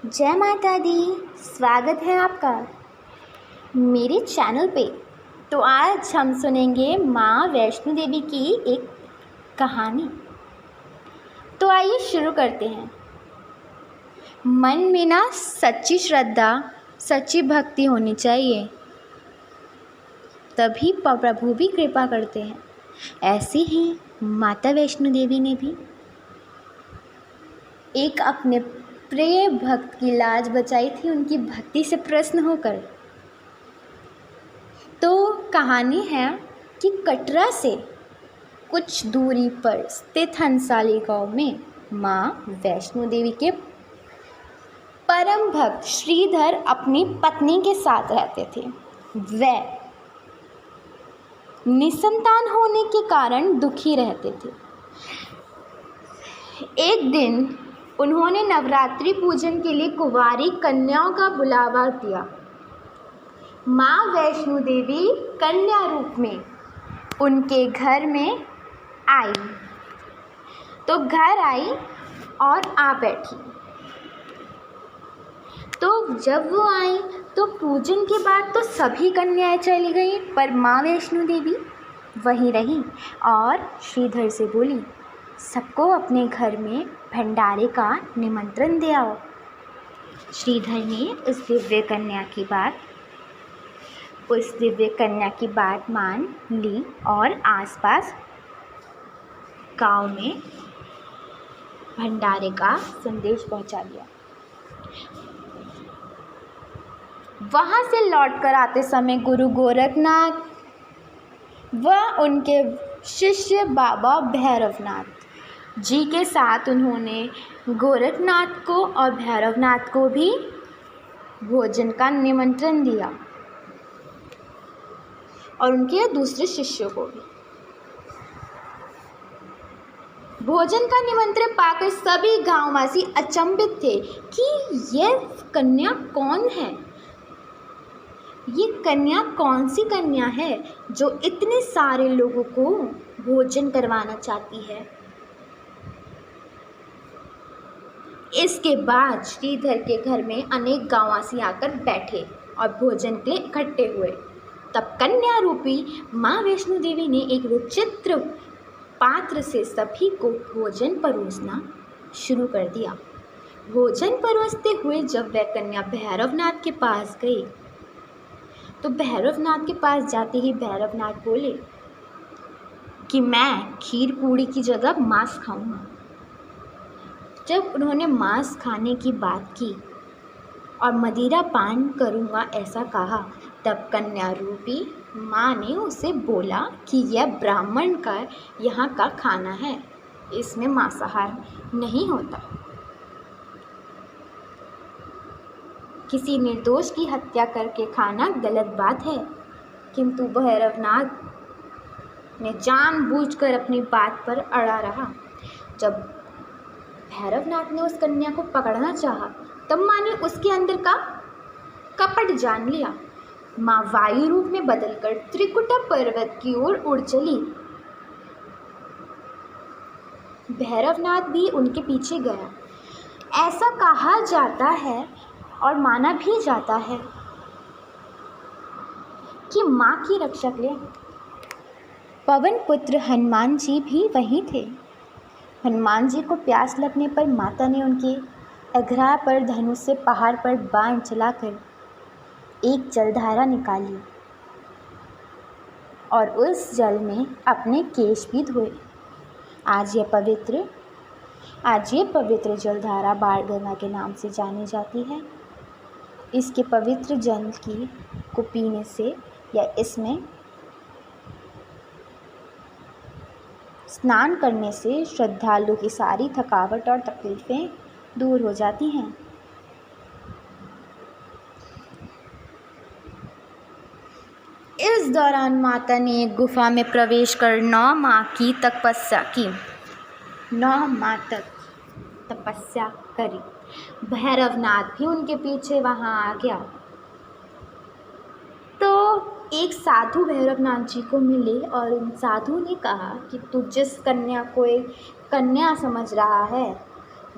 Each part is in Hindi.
जय माता दी। स्वागत है आपका मेरे चैनल पे। तो आज हम सुनेंगे माँ वैष्णो देवी की एक कहानी। तो आइए शुरू करते हैं। मन में ना सच्ची श्रद्धा, सच्ची भक्ति होनी चाहिए, तभी प्रभु भी कृपा करते हैं। ऐसे ही माता वैष्णो देवी ने भी एक अपने प्रिय भक्त की लाज बचाई थी, उनकी भक्ति से प्रसन्न होकर। तो कहानी है कि कटरा से कुछ दूरी पर स्थित हंसाली गांव में माँ वैष्णो देवी के परम भक्त श्रीधर अपनी पत्नी के साथ रहते थे। वे निसंतान होने के कारण दुखी रहते थे। एक दिन उन्होंने नवरात्रि पूजन के लिए कुंवारी कन्याओं का बुलावा दिया। माँ वैष्णो देवी कन्या रूप में उनके घर में आई। तो घर आई और आ बैठी। तो जब वो आई तो पूजन के बाद तो सभी कन्याएं चली गई, पर माँ वैष्णो देवी वहीं रही और श्रीधर से बोली, सबको अपने घर में भंडारे का निमंत्रण दे आओ। श्रीधर ने उस दिव्य कन्या की बात मान ली और आसपास गांव में भंडारे का संदेश पहुंचा दिया। वहां से लौटकर आते समय गुरु गोरखनाथ व उनके शिष्य बाबा भैरवनाथ जी के साथ उन्होंने गोरखनाथ को और भैरवनाथ को भी भोजन का निमंत्रण दिया और उनके दूसरे शिष्यों को भी। भोजन का निमंत्रण पाकर सभी गांववासी अचंभित थे कि यह कन्या कौन है, ये कन्या कौन सी कन्या है जो इतने सारे लोगों को भोजन करवाना चाहती है। इसके बाद श्रीधर के घर में अनेक गांववासी आकर बैठे और भोजन के लिए इकट्ठे हुए। तब कन्या रूपी माँ वैष्णो देवी ने एक विचित्र पात्र से सभी को भोजन परोसना शुरू कर दिया। भोजन परोसते हुए जब वह कन्या भैरवनाथ के पास गई तो भैरवनाथ के पास जाते ही भैरवनाथ बोले कि मैं खीर पूड़ी की जगह मांस खाऊंगा। जब उन्होंने मांस खाने की बात की और मदिरा पान करूंगा ऐसा कहा, तब कन्या रूपी माँ ने उसे बोला कि यह ब्राह्मण का यहाँ का खाना है, इसमें मांसाहार नहीं होता। किसी निर्दोष की हत्या करके खाना गलत बात है। किंतु भैरवनाथ ने जानबूझकर अपनी बात पर अड़ा रहा। जब भैरवनाथ ने उस कन्या को पकड़ना चाहा, तब माँ ने उसके अंदर का कपट जान लिया। माँ वायु रूप में बदलकर त्रिकुटा पर्वत की ओर उड़ चली। भैरवनाथ भी उनके पीछे गया। ऐसा कहा जाता है और माना भी जाता है कि माँ की रक्षा के लिए पवन पुत्र हनुमान जी भी वहीं थे। हनुमान जी को प्यास लगने पर माता ने उनके अग्रहा पर धनुष से पहाड़ पर बाण चलाकर एक जलधारा निकाली और उस जल में अपने केश भी धोए। आज ये पवित्र जलधारा बाणगंगा के नाम से जानी जाती है। इसके पवित्र जल को पीने से या इसमें स्नान करने से श्रद्धालु की सारी थकावट और तकलीफ़ें दूर हो जाती हैं। इस दौरान माता ने एक गुफा में प्रवेश कर 9 माह की तपस्या की। 9 माह तक तपस्या करी। भैरवनाथ भी उनके पीछे वहाँ आ गया। तो एक साधु भैरवनाथ जी को मिले और उन साधु ने कहा कि तू जिस कन्या को एक कन्या समझ रहा है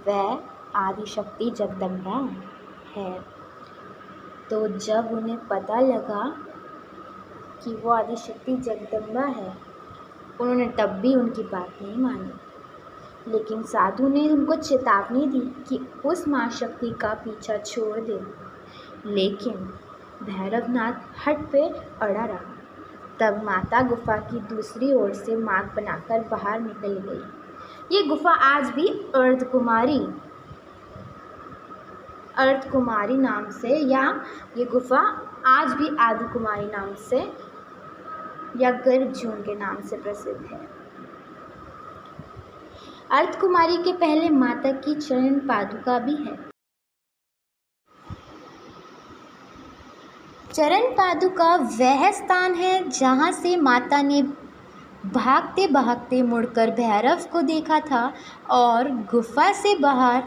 वह आदिशक्ति जगदम्बा है। तो जब उन्हें पता लगा कि वो आदिशक्ति जगदम्बा है, उन्होंने तब भी उनकी बात नहीं मानी। लेकिन साधु ने उनको चेतावनी दी कि उस माँ शक्ति का पीछा छोड़ दे। लेकिन भैरवनाथ हट पे अड़ा रहा। तब माता गुफा की दूसरी ओर से मार्ग बनाकर बाहर निकल गई। ये गुफा आज भी अर्धकुमारी नाम से, या ये गुफा आज भी आदि कुमारी नाम से या गर्भजून के नाम से प्रसिद्ध है। अर्धकुमारी के पहले माता की चरण पादुका भी है। चरण पादुका वह स्थान है जहाँ से माता ने भागते भागते मुड़कर भैरव को देखा था और गुफा से बाहर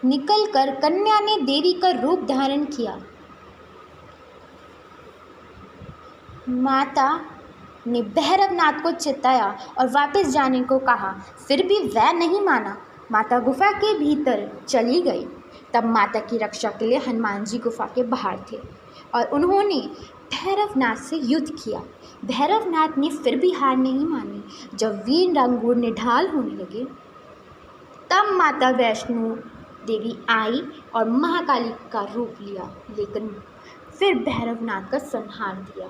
निकलकर कन्या ने देवी का रूप धारण किया। माता ने भैरवनाथ को चिताया और वापस जाने को कहा, फिर भी वह नहीं माना। माता गुफा के भीतर चली गई। तब माता की रक्षा के लिए हनुमान जी गुफा के बाहर थे और उन्होंने भैरवनाथ से युद्ध किया। भैरवनाथ ने फिर भी हार नहीं मानी। जब वीर रंगूर निढाल होने लगे, तब माता वैष्णो देवी आई और महाकाली का रूप लिया, लेकिन फिर भैरवनाथ का संहार दिया।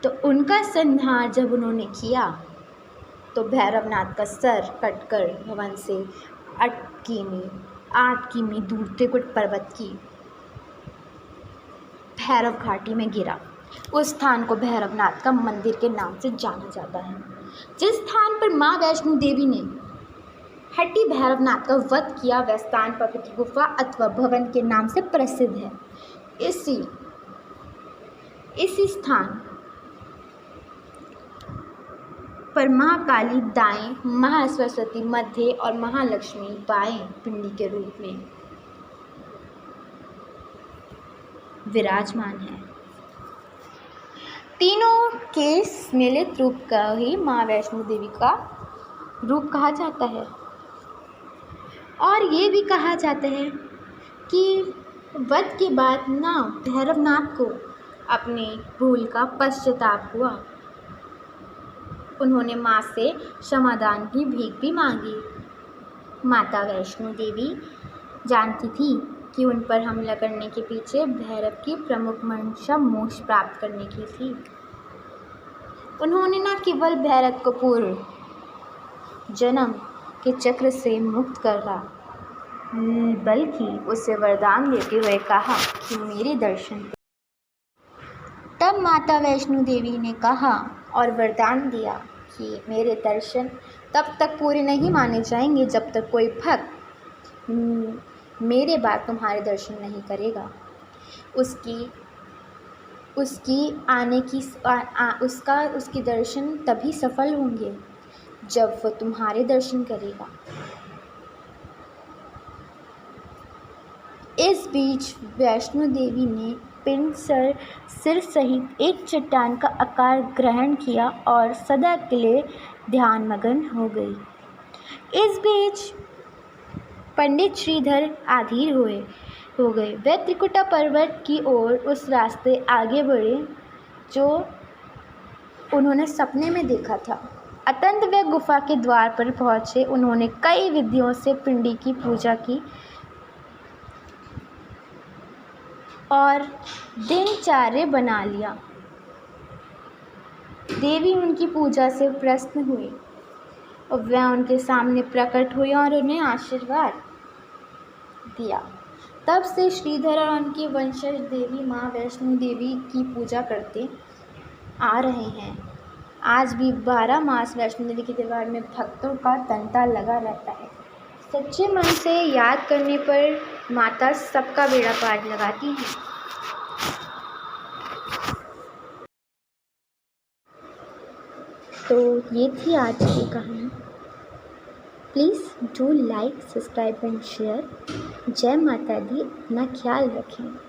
तो उनका संहार जब उन्होंने किया तो भैरवनाथ का सर कटकर भवन से 8 किमी दूर त्रिकुट पर्वत की भैरव घाटी में गिरा। उस स्थान को भैरवनाथ का मंदिर के नाम से जाना जाता है। जिस स्थान पर माँ वैष्णो देवी ने हट्टी भैरवनाथ का वध किया, वह स्थान पवित्र गुफा अथवा भवन के नाम से प्रसिद्ध है। इसी स्थान पर महाकाली दाएं, महासरस्वती मध्य और महालक्ष्मी बाएं पिंडी के रूप में विराजमान है। तीनों के सम्मिलित रूप का ही माँ वैष्णो देवी का रूप कहा जाता है। और ये भी कहा जाता है कि वध के बाद ना भैरवनाथ को अपनी भूल का पश्चाताप हुआ। उन्होंने माँ से क्षमादान की भीख भी मांगी। माता वैष्णो देवी जानती थी कि उन पर हमला करने के पीछे भैरव की प्रमुख मंशा मोक्ष प्राप्त करने की थी। उन्होंने न केवल भैरव को पूर्व जन्म के चक्र से मुक्त करा, बल्कि उसे वरदान देते हुए कहा कि मेरे दर्शन। तब माता वैष्णो देवी ने कहा और वरदान दिया कि मेरे दर्शन तब तक पूरे नहीं माने जाएंगे जब तक कोई भक्त मेरे बाद तुम्हारे दर्शन नहीं करेगा। उसके दर्शन तभी सफल होंगे जब वो तुम्हारे दर्शन करेगा। इस बीच वैष्णो देवी ने पिंड सिर सहित एक चट्टान का आकार ग्रहण किया और सदा के लिए ध्यानमग्न हो गई। इस बीच पंडित श्रीधर अधीर हो गए। वे त्रिकुटा पर्वत की ओर उस रास्ते आगे बढ़े जो उन्होंने सपने में देखा था। अतंत वे गुफा के द्वार पर पहुँचे। उन्होंने कई विधियों से पिंडी की पूजा की और दिनचर्या बना लिया। देवी उनकी पूजा से प्रसन्न हुई और वह उनके सामने प्रकट हुई और उन्हें आशीर्वाद दिया। तब से श्रीधर और उनके वंशज देवी माँ वैष्णो देवी की पूजा करते आ रहे हैं। आज भी 12 मास वैष्णो देवी के दरबार में भक्तों का तांता लगा रहता है। सच्चे मन से याद करने पर माता सबका बेड़ा पार लगाती हैं। तो ये थी आज की कहानी। Please do like, subscribe and share. जय माता दी। अपना ख्याल रखें।